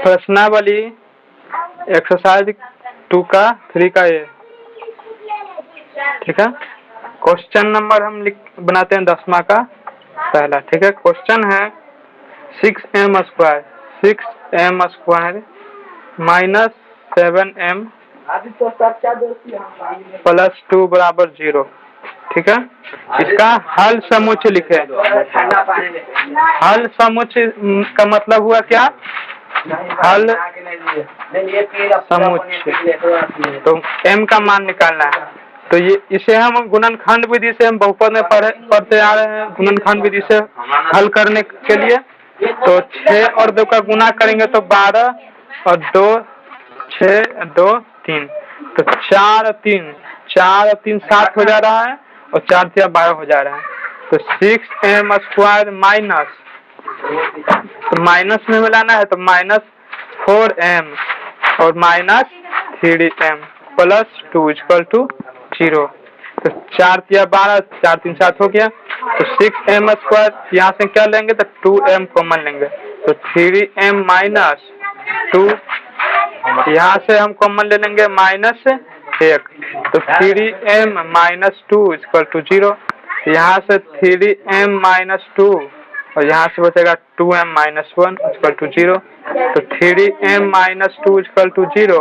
प्रश्नावली एक्सरसाइज 2 का 3 का ये, ठीक है। क्वेश्चन नंबर हम बनाते हैं 10वां का पहला, ठीक है। क्वेश्चन है 6m square minus 7m plus 2 बराबर 0, ठीक है। इसका हल समुच्चय लिखे। हल समुच्चय का मतलब हुआ क्या? हल समुच्चय, तो m का मान निकालना है। तो ये इसे हम गुणनखंड विधि से हम बहुपद में पढ़ते आ रहे हैं। गुणनखंड विधि से हल करने के लिए तो 6 और 2 का गुना करेंगे तो 12 और 2 6 2 3, तो 4 और 3 7 हो जा रहा है और 4 3 12 हो जा रहा है। तो 6m स्क्वायर माइनस, तो माइनस में मिलाना है तो माइनस 4m और minus 3m plus 2 equal to 0। तो 4 3 12 4 3 7 हो गया। तो 6m स्क्वायर यहाँ से क्या लेंगे तो 2m कॉमन लेंगे, तो 3m माइनस 2, यहाँ से हम कॉमन ले लेंगे माइनस 1, तो 3m माइनस 2 इक्वल टू 0। यहाँ से 3m माइनस 2 और यहाँ से बचेगा 2m माइनस 1 इक्वल टू 0। तो 3m minus 2 equal to 0,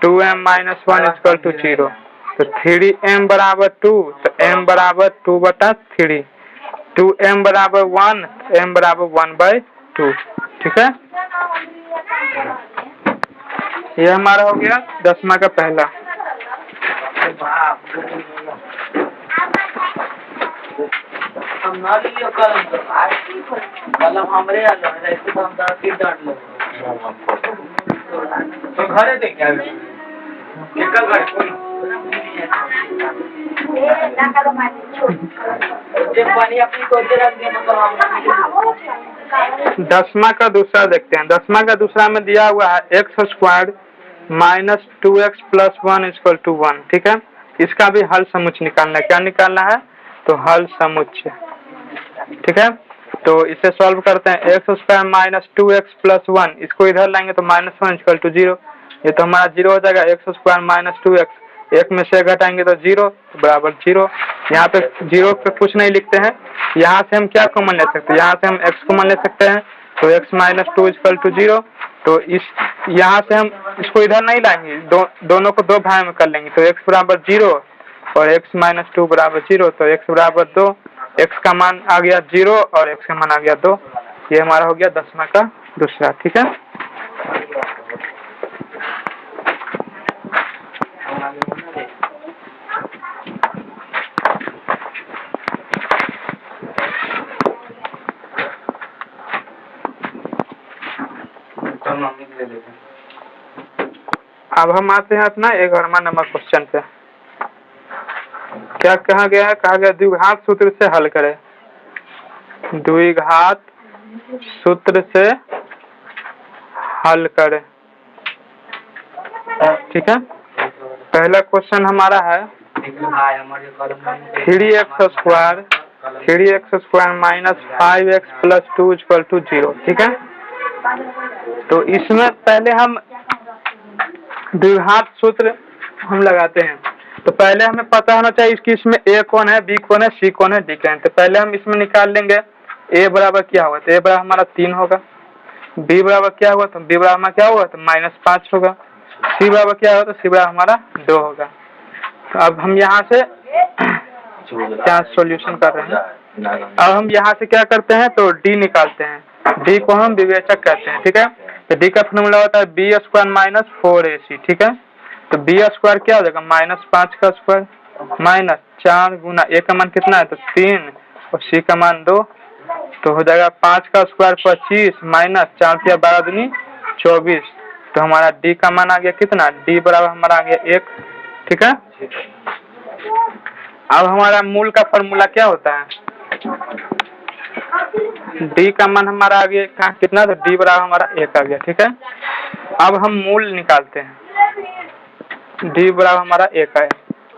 2m minus 1 equal to 0। तो 3m बराबर 2, तो m बराबर 2/3, 2m बराबर 1, m बराबर 1/2, ठीक है। ये हमारा हो गया 10वां का पहला। घरे देखे दसवां का दूसरा देखते हैं। 10वां का दूसरा में दिया हुआ है x square minus 2x plus 1 equal to 1, ठीक है। इसका भी हल समुच्चय निकालना है। क्या निकालना है तो हल समुच्चय, ठीक है। तो इसे सॉल्व करते हैं। x square minus 2x plus 1, इसको इधर लाएंगे तो माइनस 1 इक्वल टू 0। ये तो हमारा 0 हो जाएगा। x स्क्वायर माइनस 2x, 1 में से घटाएंगे तो 0 बराबर 0। यहाँ पे 0 पे कुछ नहीं लिखते हैं। यहाँ से हम क्या कॉमन ले सकते हैं, यहाँ से हम x कॉमन ले सकते हैं, तो x माइनस 2 इक्वल टू 0। तो इस यहाँ से हम इसको इधर नहीं लाएंगे, दोनों को 2 भाग में कर लेंगे, तो x बराबर 0 और x माइनस 2 बराबर 0, तो x बराबर 2, x का मान आ गया 0 और x का मान आ गया 2। ये हमारा हो गया 10वां का दूसरा, ठीक है। अब हम आते हैं अपना 11वां नंबर क्वेश्चन पे। क्या कहा गया है? कहा गया द्विघात सूत्र से हल करें। द्विघात सूत्र से हल करें, ठीक है। पहला क्वेश्चन हमारा है 3x square minus 5x plus 2 equal to 0, ठीक है। तो इसमें पहले हम द्विघात सूत्र हम लगाते हैं। तो पहले हमें पता होना चाहिए इसकी इसमें a कौन है, b कौन है, c कौन है, d कौन है। तो पहले हम इसमें निकाल लेंगे a बराबर क्या होगा, तो a बराबर हमारा 3 होगा। b बराबर क्या होगा, तो b बराबर हमारा क्या होगा, तो -5 होगा। c बराबर क्या होगा, तो c बराबर हमारा 2 होगा। तो अब हम यहाँ से क्या सॉल्यूशन कर रहे हैं। अब हम यहाँ से क्या करते हैं तो d निकालते हैं। d को हम विवेचक कहते हैं, ठीक है। तो d का फॉर्मूला होता है b स्क्वायर माइनस 4ac, ठीक है। तो b स्क्वायर क्या हो जाएगा, -5 का स्क्वायर माइनस 4 गुना a का मान कितना है तो 3 और c का मान 2, तो हो जाएगा 5 का स्क्वायर 25 माइनस 4 3 12 दूनी 24। तो हमारा d का मान आ गया कितना, d बराबर हमारा आ गया 1, ठीक है। अब हमारा मूल का फॉर्मूला क्या होता है, d का मान हमारा आ गया कितना, तो d बराबर हमारा 1 आ गया, ठीक है। अब हम मूल निकालते हैं। d बराबर हमारा 1 है।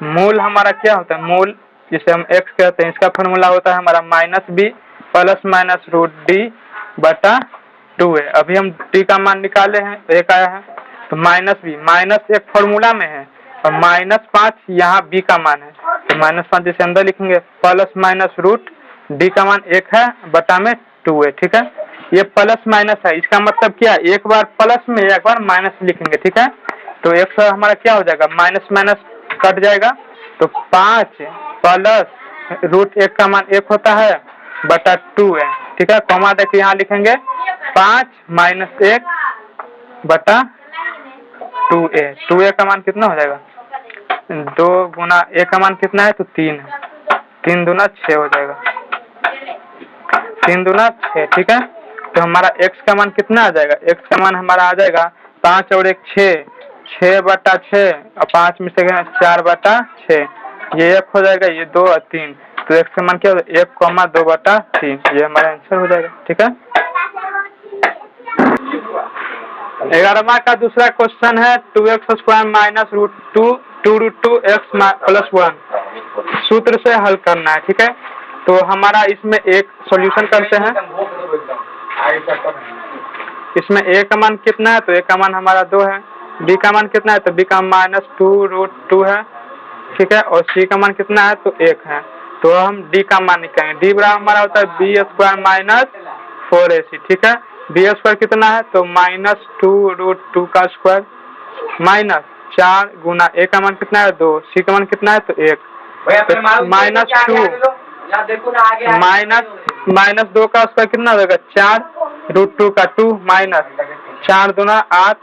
मूल हमारा क्या होता है, मूल जिसे हम x कहते हैं, इसका फॉर्मूला होता है हमारा -b प्लस माइनस √d बटा 2 है। अभी हम डी का मान निकाले हैं, 1 आया है, तो माइनस बी, माइनस एक फॉर्मूला में है और -5 यहाँ बी का मान है, तो -5 जैसे अंदर लिखेंगे, प्लस माइनस रूट डी का मान 1 है बटा में 2 है। ठीक है, ये प्लस माइनस है, इसका मतलब क्या, एक बार प्लस में एक बार माइनस लिखेंगे। ठीक है, तो एक सौ हमारा क्या हो जाएगा, माइनस माइनस कट जाएगा, तो 5 प्लस रूट 1 का मान 1 होता है बटा 2 है। ठीक है, कॉमा देखिए यहाँ लिखेंगे 5 - 1 बटा 2a। 2a का मान कितना हो जाएगा, 2 गुना a का मान कितना है, तो 3 है, 3 दूना 6 हो जाएगा, 3 दूना 6। ठीक है, तो हमारा x का मान कितना आ जाएगा, x का मान हमारा आ जाएगा 5 और 1 6, 6 बटा 6 और 5 में से 4 बटा 6, ये 1 हो जाएगा, ये 2 और 3, तो x का मान क्या होगा, 1, 2 बटा 3, ये हमारा आंसर हो जाएगा। ठीक है, 11वां का दूसरा क्वेश्चन है 2x² minus root 2 x plus 1 सूत्र से हल करना है। ठीक है, तो हमारा इसमें एक सॉल्यूशन करते हैं, इसमें a का मान कितना है, तो a का मान हमारा 2 है, b का मान कितना है, तो b का -2√2 है। ठीक है, और c का मान कितना है, तो 1 है, तो हम d का मान निकालेंगे, d बराबर हमारा होता है b² माइनस 4ac। ठीक है, b² कितना है, तो -2√2 का स्क्वायर माइनस 4 गुना a का मान कितना है, 2, c का मान कितना है, तो 1, -2 माइनस 2 का स्क्वायर कितना होगा, 4√2 का 2 माइनस 4 दूना 8,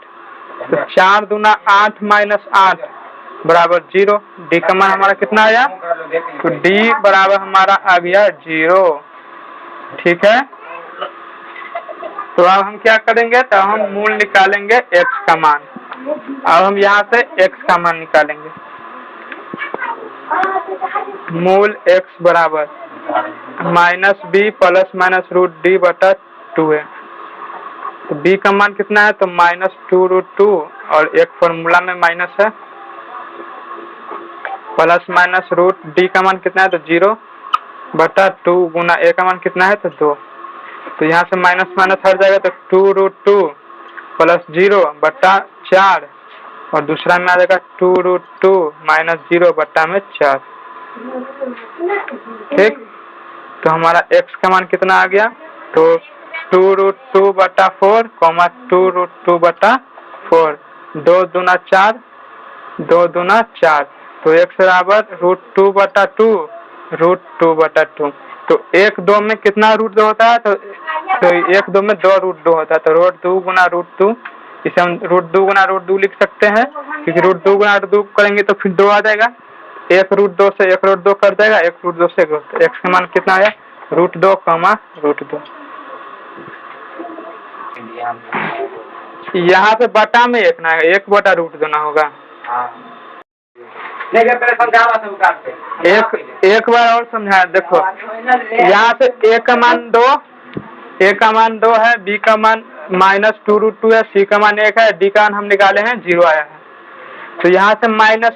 तो 4 दूना 8 माइनस 8 बराबर 0। डी का मान हमारा कितना आया, तो डी बराबर हमारा आ गया 0। ठीक है, तो अब हम क्या करेंगे, तो हम मूल निकालेंगे x का मान, अब हम यहाँ से x का मान निकालेंगे, मूल x बराबर -b plus minus root D बटा 2 है, तो b का मान कितना है, तो -2√2 और एक फॉर्मूला में माइनस है, प्लस माइनस रूट डी का मान कितना है, तो 0 बटा 2 गुना a का मान कितना है, तो 2, तो यहाँ से माइनस माइनस हट जाएगा, तो 2√2 प्लस 0 बटा 4 और दूसरा में आ जाएगा 2√2 माइनस 0 बटा में 4। ठीक, तो हमारा x का मान कितना आ गया, तो 2√2 बटा 4 कॉमा 2√2 बटा 4, 2 दूना 4, 2 दूना 4, तो x बराबर √2 बटा 2 √2 बटा 2, तो 1 2 में कितना √2 होता है, तो 1 2 में 2√2 होता है, तो √2 गुना √2, इसे हम √2 गुना √2 लिख सकते हैं, क्योंकि √2 गुना √2 करेंगे तो फिर 2 आ जाएगा, 1 √2 से 1 √2 कर जाएगा, 1 √2 से x का मान कितना आया, √2 कॉमा √2। यहाँ पे बटा में 1 ना आएगा, 1 बटा √2 ना होगा। एक बार और समझाया, देखो यहाँ से a का मान 2, a का मान 2 है, b का मान -2√2 है, c का मान 1 है, d का मान हम निकाले हैं 0 आया है, तो यहाँ से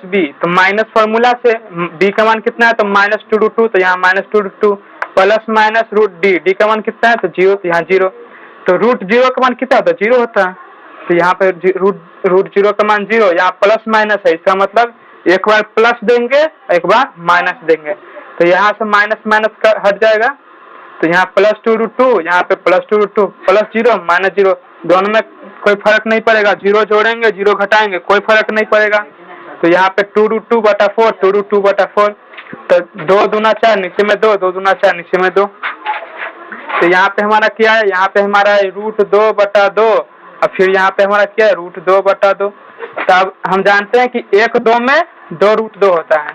-b, तो माइनस फॉर्मूला से b का मान कितना है, तो -2√2, तो यहाँ -2√2 प्लस माइनस रूट डी का मान कितना है, तो 0, तो यहाँ 0, तो √0 का मान कितना होता है, 0 होता है, तो यहाँ पे √0 का मान 0, यहाँ प्लस माइनस है, इसका मतलब एक बार प्लस देंगे एक बार माइनस देंगे, तो यहाँ से माइनस माइनस हट जाएगा, तो यहाँ +2√2, यहाँ पे +2√2 प्लस 0 माइनस 0, दोनों में कोई फर्क नहीं पड़ेगा, 0 जोड़ेंगे 0 घटाएंगे कोई फर्क नहीं पड़ेगा, तो यहाँ पे 2√2 बटा 4, 2√2 बटा 4, तो 2 दूना 4 नीचे में 2, 2 दूना 4 नीचे में 2, तो यहाँ पे हमारा क्या है, यहाँ पे हमारा है √2 बटा 2, और फिर यहाँ पे हमारा क्या है √2 बटा 2, तब हम जानते हैं कि 1 2 में 2√2 होता है,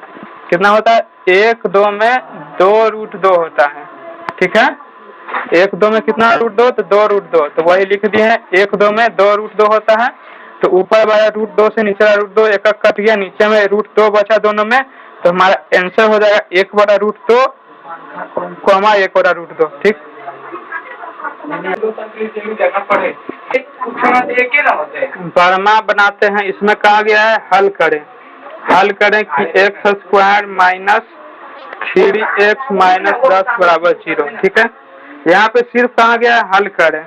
कितना होता है, 1 2 में 2√2 होता है। ठीक है, 1 2 में कितना √2, तो 2√2, तो वही लिख दिए हैं, 1 2 में 2√2 होता है, तो ऊपर वाला √2 से नीचे वाला √2 एक कट गया, नीचे में √2 बचा दोनों में, तो हमारा आंसर हो जाएगा 1 बटा √2 कॉमा 1 बटा √2। ठीक, वर्मा बनाते हैं, इसमें कहा गया है हल करें कि x² माइनस 3x माइनस 10 बराबर 0। ठीक है, यहाँ पे सिर्फ कहा गया है हल करें,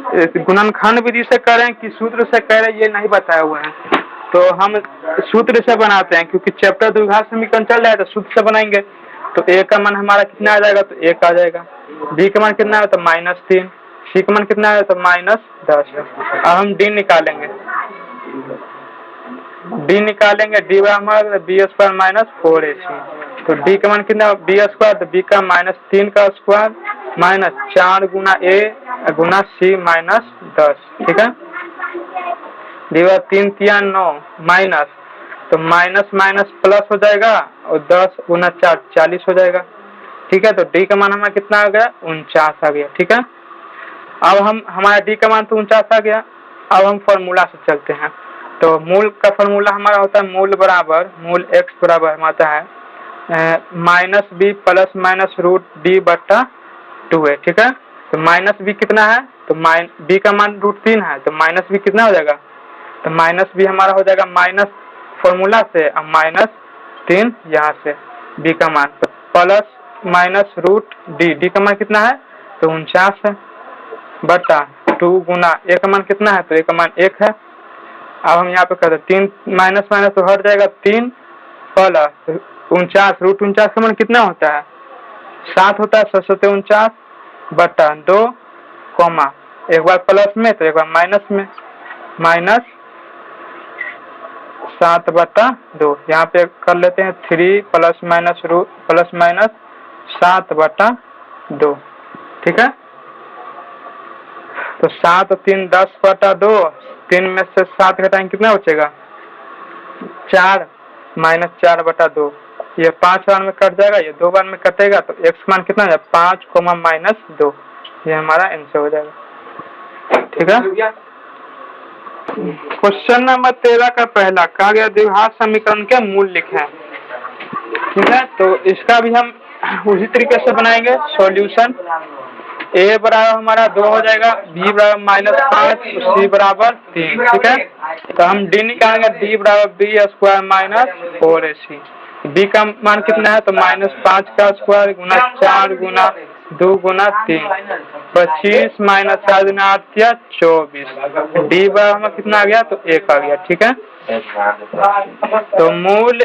गुणनखंड विधि से करें कि सूत्र से करें ये नहीं बताया हुआ है, तो हम सूत्र से बनाते हैं क्योंकि चैप्टर द्विघात समीकरण चल रहा है तो सूत्र से बनाएंगे। तो ए का मान हमारा कितना आ जाएगा, तो 1 आ जाएगा। बी का मान कितना है तो -3, सी का मान कितना है तो -10। अब हम डी निकालेंगे, डी हमारा b² - 4ac। तो डी का मान कितना b², तो b का -3 का square -4 Guna a Guna c -10, ठीक है। डी 3 3 9 माइनस, तो माइनस माइनस प्लस हो जाएगा और 10 गुना 4 40 हो जाएगा, ठीक है। तो डी का मान हमारा कितना आ गया 49 आ गया, ठीक है। अब हमारा डी का मान तो 49 आ गया। अब हम फॉर्मूला से चलते हैं। तो मूल का फॉर्मूला हमारा होता है मूल x बराबर हमारा है -b प्लस माइनस √d/2 है, ठीक है। तो -b कितना है, तो b का मान √3 है, तो -b कितना हो जाएगा, तो -b हमारा हो जाएगा माइनस फॉर्मूला से अब -3 यहाँ से b का मान प्लस माइनस √d, का मान कितना है तो 49 है बटा 2 गुना a का मान कितना है, तो a का मान 1 है। अब हम यहाँ पे करते 3 माइनस माइनस तो हट जाएगा 3 प्लस 49 √49 का मान कितना होता है 7 होता है, 749 बटा 2 कॉमा एक बार प्लस में तो एक बार माइनस में -7/2। यहाँ पे कर लेते हैं 3 प्लस माइनस 7/2, ठीक है। तो 7 और 3 10/2, 3 में से 7 घटाएंगे कितना बचेगा 4 -4/2। ये 5 बार में कट जाएगा, ये 2 बार में कटेगा, तो x मान कितना हो जाएगा 5, -2। ये हमारा आंसर हो जाएगा, ठीक है। क्वेश्चन नंबर 13 का पहला कहा गया द्विघात समीकरण के मूल लिखें, ठीक है। तो इसका भी हम उसी तरीके से बनाएंगे सॉल्यूशन। a बराबर हमारा 2 हो जाएगा, b बराबर -5, c बराबर 3, ठीक है। तो हम d निकालेंगे, d बराबर b² - 4ac। b का मान कितना है तो -5 का स्क्वायर गुना 4 गुना 2 गुना 3 25 -4 गुना 8 या 24। d बराबर हमारा कितना आ गया तो 1 आ गया, ठीक है। तो मूल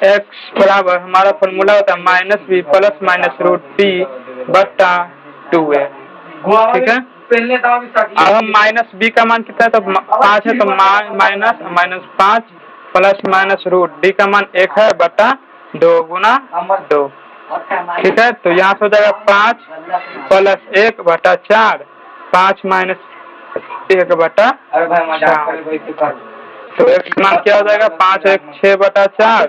x बराबर हमारा फॉर्मूला होता है -b प्लस माइनस √b/2 है, ठीक है। अब हम -b का मान कितना है तो 5 है, तो -5 प्लस माइनस √d का मान 1 है बटा 2 गुना 2, ठीक है। तो यहाँ से हो जाएगा 5 प्लस 1/4, 5 - 1/4। तो x मान क्या हो जाएगा 5 1 6/4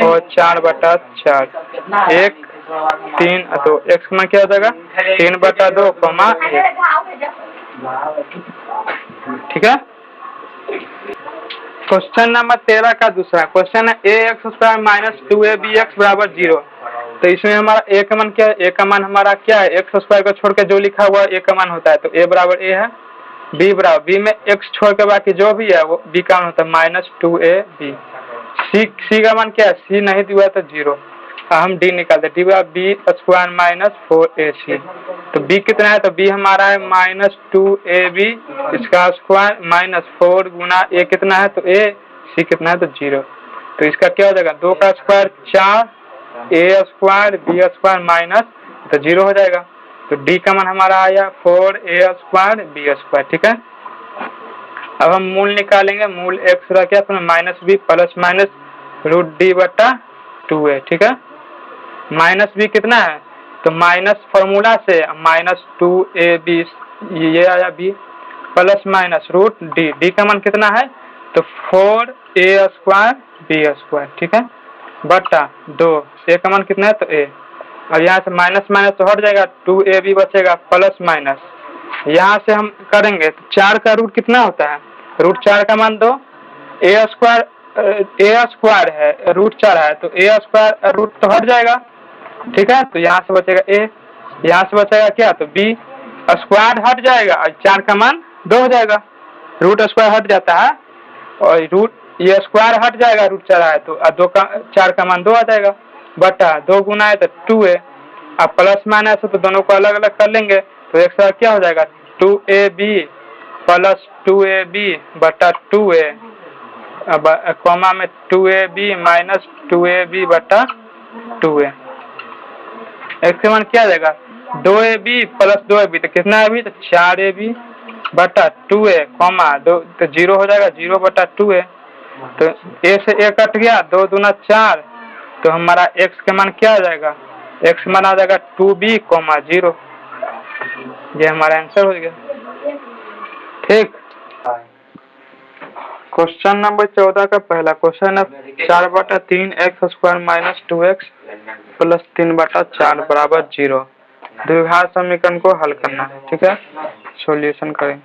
और 4/4 1 3, तो x मान क्या हो जाएगा 3/2, 1, ठीक है। क्वेश्चन नंबर 13 का दूसरा क्वेश्चन है ax² - 2abx बराबर 0। तो इसमें हमारा a का मान क्या है, a का मान हमारा क्या है x² को छोड़ के जो लिखा हुआ a का मान होता है, तो a बराबर a है। b बराबर b में x छोड़ के बाकी जो भी है वो b का मान होता है -2ab। c का मान क्या है, c नहीं दिया तो 0। हम d निकालते d बराबर b² - 4ac। तो b कितना है तो b हमारा है -2ab, इसका स्क्वायर -4 गुना a कितना है तो a, c कितना है तो 0। तो इसका क्या हो जाएगा 2 का स्क्वायर 4 a² b² माइनस तो 0 हो जाएगा। तो d का मान हमारा आया 4a² b², ठीक है। अब हम मूल निकालेंगे, मूल x रख के -b प्लस माइनस √d/2 है, ठीक है। -b कितना है तो माइनस फॉर्मूला से -2ab ये आया b प्लस माइनस √d, का मान कितना है तो 4a² b², ठीक है बटा 2, a का मान कितना है तो a। और यहाँ से माइनस माइनस तो हट जाएगा, 2ab बचेगा प्लस माइनस। यहाँ से हम करेंगे तो 4 का रूट कितना होता है, √4 का मान 2, a स्क्वायर है √4 है तो a² रूट तो हट जाएगा, ठीक है। तो यहाँ से बचेगा a, यहाँ से बचेगा क्या तो b स्क्वायर हट जाएगा और 4 का मान 2 हो जाएगा, √² हट जाता है और ये स्क्वायर हट जाएगा, √4 है तो 4 का मान 2 आ जाएगा बटा 2 गुना है तो 2 है। अब प्लस माइनस है तो दोनों को अलग अलग कर लेंगे, तो एक साथ क्या हो जाएगा 2ab प्लस 2ab बटा 2a अब कॉमा में 2ab माइनस 2ab बटा 2a। इसके मान क्या आ जाएगा 2ab प्लस 2ab तो कितना ab तो 4ab बटा 2a कॉमा 2 तो 0 हो जाएगा 0 बटा 2a तो a से a कट गया 2 दूना 4 तो हमारा x के मान क्या आ जाएगा x मान आ जाएगा 2b कॉमा 0। ये हमारा आंसर हो गया। ठीक। क्वेश्चन नंबर 14 का पहला क्वेश्चन है 4/3 x square minus 2x plus 3/4 बराबर 0 द्विघात समीकरण को हल करना है। ठीक है, सॉल्यूशन करें।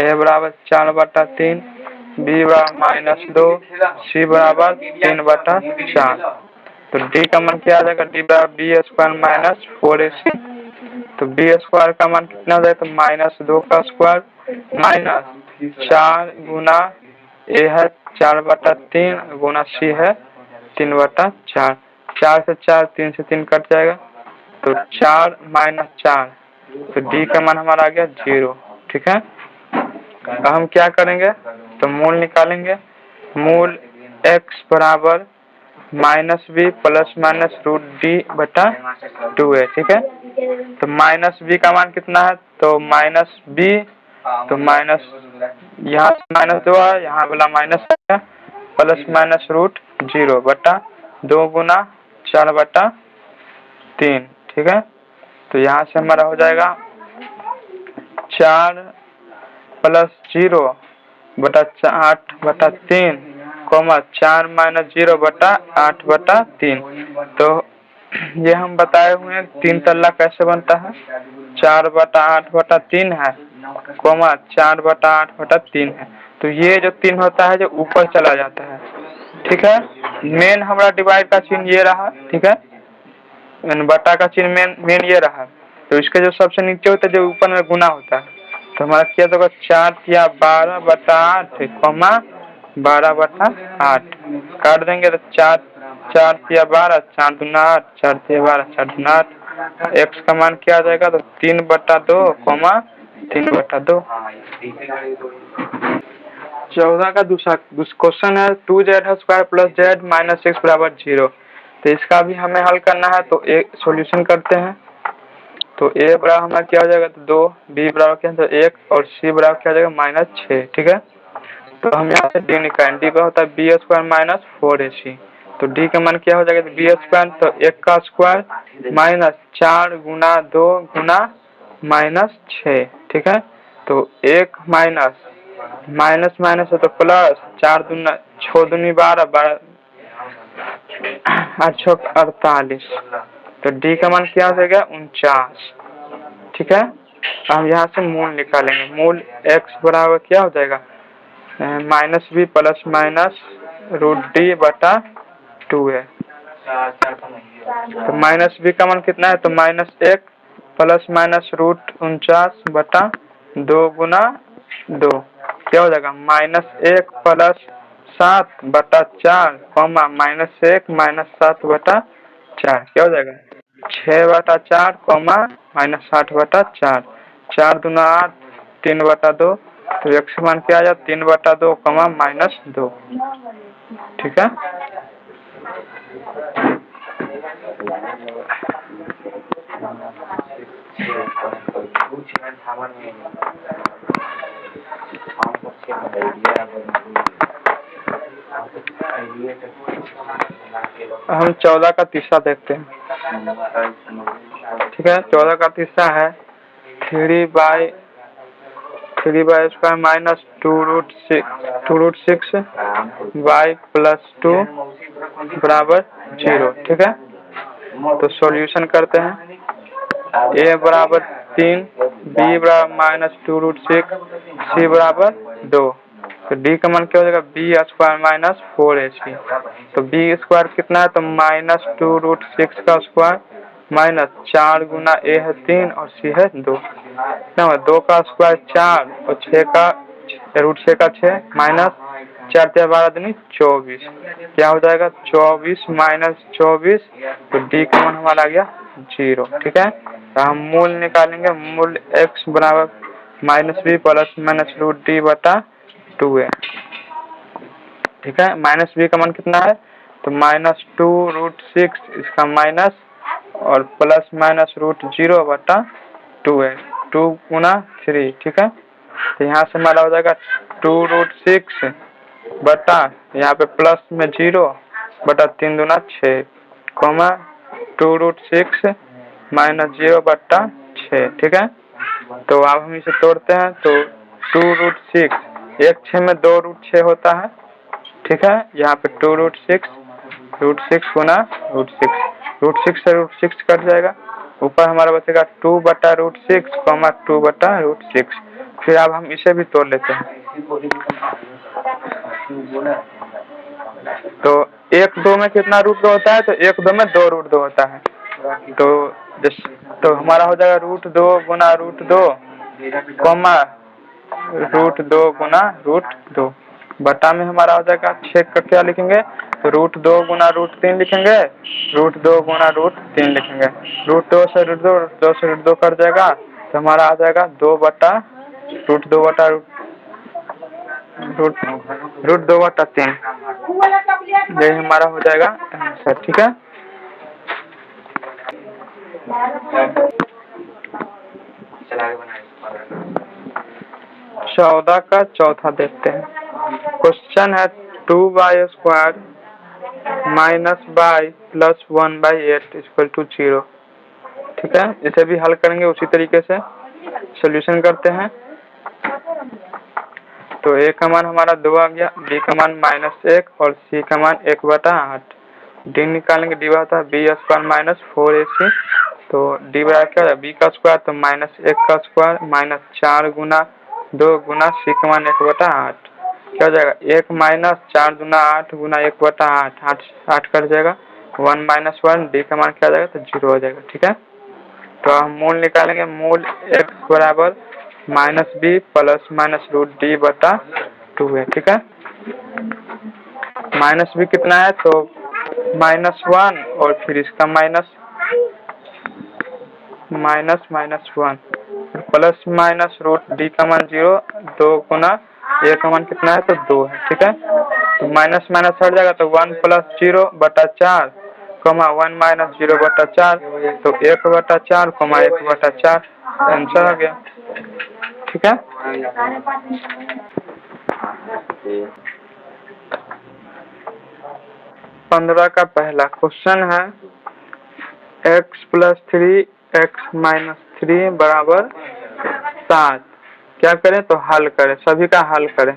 a बराबर 4/3 b बराबर -2 c बराबर 3/4 तो d का मान क्या आ जाएगा d बराबर b स्क्वायर माइनस 4ac तो b स्क्वायर का मान कितना आ जाएगा तो -2 का स्क्वायर माइनस 4 गुना a है 4/3 गुना c है 3/4 4 से 4 3 से 3 कट जाएगा तो 4 - 4 तो d का मान हमारा आ गया 0। ठीक है, तो हम क्या करेंगे तो मूल निकालेंगे। मूल x बराबर -b प्लस माइनस √d बटा 2 है। ठीक है, तो -b का मान कितना है तो -b तो माइनस यहाँ -2 है यहाँ वाला माइनस है प्लस माइनस √0 बटा 2 गुना 4/3। ठीक है, तो यहाँ से हमारा हो जाएगा 4 प्लस 0 बटा 8/3 कॉमा 4 - 0 बटा 8/3। तो ये हम बताए हुए हैं 3 तल्ला कैसे बनता है 4/8/3 है कॉमा 4/8/3 है तो ये जो 3 होता है जो ऊपर चला जाता है। ठीक है, मेन हमारा डिवाइड का चिन्ह ये रहा। ठीक है, बटा का चिन्ह मेन ये रहा तो इसके जो सबसे नीचे होता है जो ऊपर में गुना होता है तो हमारा क्या होगा 4 या 12/8 कॉमा 12/8 काट देंगे तो 4 या 12 4 दूना 8 4 या 12 4 दूना 8 x का मान क्या आ जाएगा तो 3/2 कॉमा 3/2। 14 का दूसरा क्वेश्चन है 2z² प्लस z माइनस 6 बराबर 0 तो इसका भी हमें हल करना है तो एक सॉल्यूशन करते हैं। तो a बराबर हमारा क्या हो जाएगा तो 2 b बराबर क्या तो 1 और c बराबर क्या हो जाएगा -6। ठीक है, तो हम यहाँ से d निकालें d का होता है b स्क्वायर माइनस 4ac तो d का मान क्या हो जाएगा तो b स्क्वायर तो 1 का स्क्वायर माइनस 4 गुना 2 गुना -6। ठीक है, तो 1 माइनस माइनस है तो प्लस 4 दूना 6 दूनी 12 8 48 तो d का मान क्या हो जाएगा 49। ठीक है, हम यहाँ से मूल निकालेंगे। मूल x बराबर क्या हो जाएगा -b प्लस माइनस √d बटा 2 है तो -b का मान कितना है तो -1 प्लस माइनस √49 बटा 2 गुना 2 क्या हो जाएगा -1 प्लस 7 बटा 4 कॉमा -1 माइनस 7 बटा 4 क्या हो जाएगा 6/4 कॉमा -8/4 4 दूना 8 3/2 तो x मान क्या आ जाए 3/2 कॉमा -2। ठीक है, हम 14 का तीसरा देखते हैं। ठीक है, 14 का तीसरा है 3/² माइनस 2√6 y प्लस 2 बराबर 0। ठीक है, तो सॉल्यूशन करते हैं। a बराबर 3 b बराबर -2√6 c बराबर 2 तो d का मान क्या हो जाएगा b स्क्वायर माइनस 4ac तो b स्क्वायर कितना है तो -2√6 का स्क्वायर माइनस 4 गुना a है 3 और c है 2 क्या है 2 का स्क्वायर 4 और 6 का √6 का 6 माइनस 4 × 12 दूनी 24 क्या हो जाएगा 24 - 24 तो d का मान हमारा आ गया 0। ठीक है, तो हम मूल निकालेंगे, मूल x बराबर -b plus minus root D बटा 2a। ठीक है, -b का मान कितना है तो -2√6 इसका माइनस और प्लस माइनस √0 बटा 2a, 2 गुना 3। ठीक है, तो यहाँ से हमारा हो जाएगा 2√6 बटा यहाँ पे प्लस में 0 बटा 3 दूना 6 कॉमा 2√6 माइनस 0 बटा 6। ठीक है, तो अब हम इसे तोड़ते हैं तो 2√6 एक 6 में 2√6 होता है। ठीक है, यहाँ पे 2√6 √6 गुना √6 से √6 कट जाएगा, ऊपर हमारा बचेगा 2 बटा √6 कॉमा 2 बटा √6। फिर अब हम इसे भी तोड़ लेते हैं तो 1 2 में कितना √2 होता है तो 1 2 में 2 √2 होता है। तो हमारा हो जाएगा √2 गुना √2 कॉमा √2 गुना √2 बटा में हमारा हो जाएगा 6 का क्या लिखेंगे तो √2 गुना √3 लिखेंगे, √2 गुना √3 लिखेंगे, √2 से √2 से √2 कट जाएगा तो हमारा आ जाएगा 2 बटा √2 बटा √2 बटा 3। ये हमारा हो जाएगा आंसर। ठीक है, चौदह का चौथा देखते हैं। क्वेश्चन है 2y² minus y plus 1/8 equal to 0। ठीक है, इसे भी हल करेंगे उसी तरीके से, सॉल्यूशन करते हैं। तो a का मान हमारा 2 आ गया, b का मान -1 और c का मान 1/8। d निकालेंगे, d होता है b² माइनस 4ac, तो d बराबर क्या है b का स्क्वायर तो -1 का स्क्वायर माइनस 4 गुना 2 गुना c का मान 1/8 क्या हो जाएगा 1 माइनस 4 गुना 8 गुना 1/8 8 कट जाएगा 1 माइनस 1 d का मान क्या आ जाएगा तो 0 हो जाएगा। ठीक है, तो हम मूल निकालेंगे, मूल x बराबर -b प्लस माइनस √d बटा 2 है। ठीक है, -b कितना है तो -1 और फिर इसका माइनस -1 प्लस माइनस √d का मान 0 2 गुना a का मान कितना है तो 2 है। ठीक है, तो माइनस माइनस हट जाएगा तो 1 प्लस 0 बटा 4 कमा 1 माइनस 0 बटा 4 तो 1/4 कमा 1/4 आंसर आ गया। ठीक है, 15 का पहला क्वेश्चन है x प्लस 3 x माइनस 3 बराबर 7। क्या करें तो हल करें, सभी का हल करें।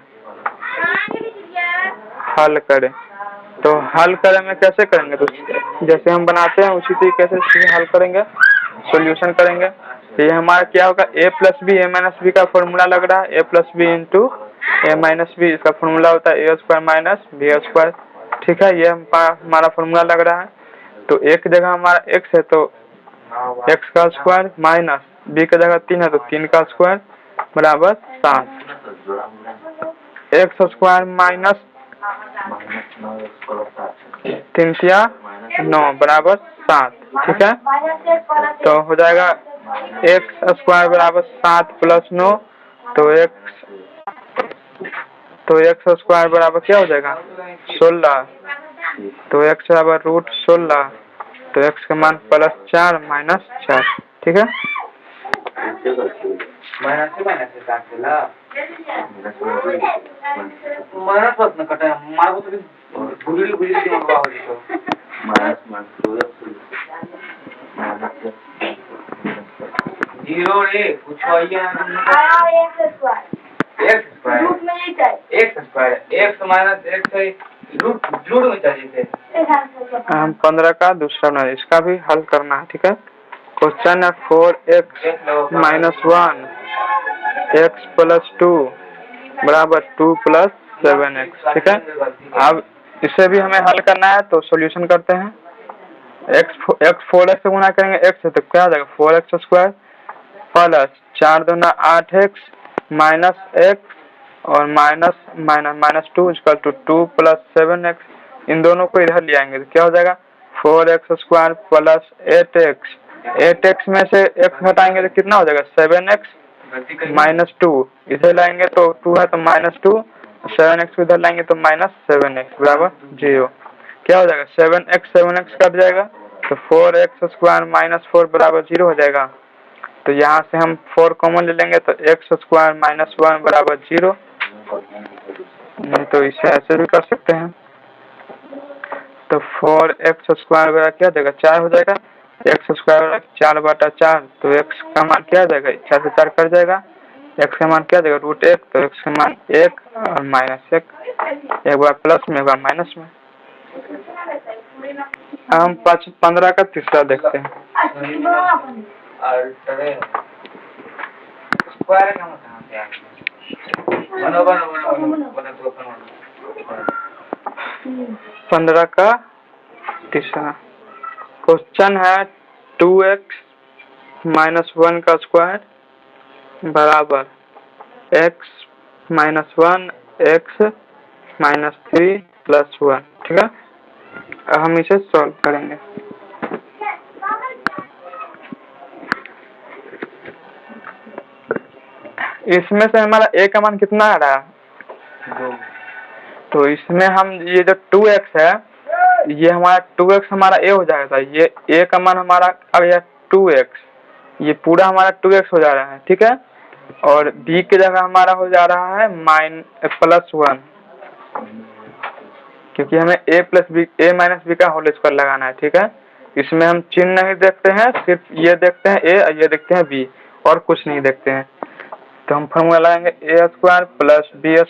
तो हल करें में कैसे करेंगे तो जैसे हम बनाते हैं उसी तरीके से हल करेंगे, सॉल्यूशन करेंगे। तो ये हमारा क्या होगा a plus B a minus B का फॉर्मूला लग रहा है, a plus B into a minus B, इसका फॉर्मूला होता है a² माइनस b²। ठीक है, ये हमारा फॉर्मूला लग रहा है। तो एक जगह हमारा x है तो x का स्क्वायर माइनस b की जगह 3 है तो 3 का स्क्वायर बराबर 7, x² माइनस 3 बराबर 7। ठीक है, तो हो जाएगा x² बराबर 7 प्लस 9 तो x² बराबर क्या हो जाएगा 16, तो x बराबर √16 तो x का मान +4 माइनस 4। ठीक है, हम 15 का दूसरा बना, इसका भी हल करना है। ठीक है, क्वेश्चन है 4x माइनस 1 x प्लस 2 बराबर 2 प्लस 7x। ठीक है, अब इसे भी हमें हल करना है तो सॉल्यूशन करते हैं। x 4x से गुना करेंगे x है तो क्या आ जाएगा 4x² प्लस 4 दूना 8x माइनस x और minus 2 equal to 2 plus 7x। इन दोनों को इधर ले आएंगे तो क्या हो जाएगा 4x² प्लस 8x 8x में से x घटाएंगे तो कितना हो जाएगा 7x माइनस 2, इधर लाएंगे तो 2 है तो -2, 7x इधर लाएंगे तो -7x बराबर 0। क्या हो जाएगा 7x कट जाएगा तो 4x² - 4 बराबर 0 हो जाएगा। तो यहाँ से हम 4 कॉमन ले लेंगे तो x² - 1 बराबर 0। नहीं तो इसे ऐसे भी कर सकते हैं। तो 4x² बराबर क्या देगा 4 हो जाएगा, x² 4/4, तो x का मान क्या आ जाएगा 4 से 4 कट जाएगा, x का मान क्या देगा √1, तो x का मान 1 और -1, एक बार प्लस में एक बार माइनस में। हम 15 का तीसरा देखते हैं। स्क्वायर का मतलब क्या है? 15 का तीसरा क्वेश्चन है 2x - 1 का स्क्वायर बराबर x - 1 x - 3 + 1। ठीक है, अब हम इसे सॉल्व करेंगे। इसमें से हमारा a का मान कितना आ रहा है, तो इसमें हम ये जो 2x है ये हमारा 2x हमारा a हो जाएगा, ये a का मान हमारा आ गया 2x, ये पूरा हमारा 2x हो जा रहा है। ठीक है, और b की जगह हमारा हो जा रहा है +1, क्योंकि हमें a - b का होल स्क्वायर लगाना है। ठीक है, इसमें हम चिन्ह नहीं देखते हैं, सिर्फ ये देखते हैं a और ये देखते हैं b, और कुछ नहीं देखते हैं। तो हम फॉर्मूला लगाएंगे a² + b²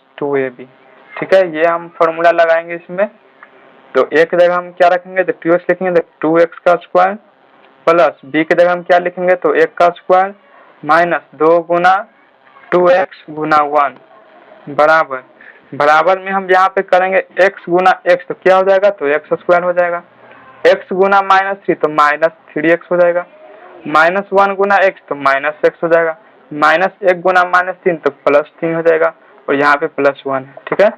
- 2ab। ठीक है, ये हम फॉर्मूला लगाएंगे इसमें। तो a की जगह हम क्या रखेंगे तो 2x लिखेंगे, तो 2x का स्क्वायर प्लस b की जगह हम क्या लिखेंगे तो 1 का स्क्वायर माइनस 2 गुना 2x गुना 1 बराबर में हम यहाँ पे करेंगे x गुना x, तो क्या हो जाएगा तो x² हो जाएगा, x गुना -3 तो -3x हो जाएगा, -1 गुना x तो -x हो जाएगा, -1 गुना -3 तो +3 हो जाएगा, और यहाँ पे +1 है। ठीक है,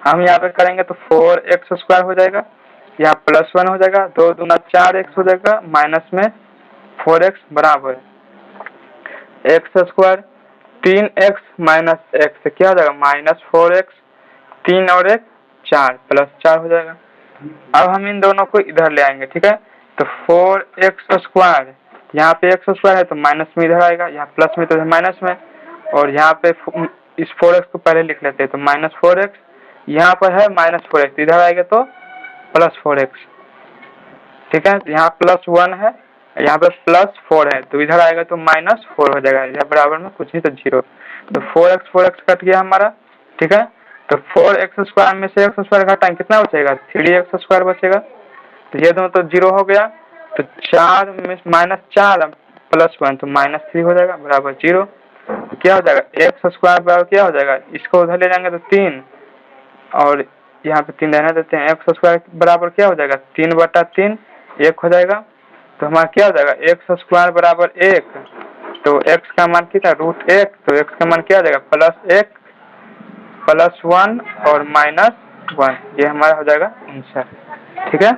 हम यहाँ पे करेंगे तो 4x² हो जाएगा, यहाँ +1 हो जाएगा, 2 दूना 4x हो जाएगा, माइनस में 4x बराबर x², 3x - x क्या हो जाएगा -4x, 3 और 1 4 +4 हो जाएगा। अब हम इन दोनों को इधर ले आएंगे। ठीक है, तो 4x², यहाँ पे x² है तो माइनस में इधर आएगा, यहाँ प्लस में तो इधर माइनस में, और यहाँ पे इस 4x को पहले लिख लेते हैं, तो -4x, यहाँ पर है -4x, इधर आएगा तो +4x। ठीक है, यहाँ +1 है, यहाँ पे +4 है, तो इधर आएगा तो -4 हो जाएगा, यहाँ बराबर में कुछ नहीं तो 0, तो 4x कट गया हमारा। ठीक है, तो 4x² में से x² घटाएंगे कितना बचेगा 3x² बचेगा, तो ये दोनों तो 0 हो गया, तो 4 में -4 +1 तो -3 हो जाएगा बराबर 0। क्या हो जाएगा x² बराबर क्या हो जाएगा, इसको उधर ले जाएंगे तो 3, और यहाँ पे 3 रहने देते हैं, x² बराबर क्या हो जाएगा 3/3 1 हो जाएगा, तो हमारा क्या हो जाएगा x² बराबर 1, तो x का मान कितना √1, तो x का मान क्या हो जाएगा +1 +1 और -1, ये हमारा हो जाएगा आंसर। ठीक है।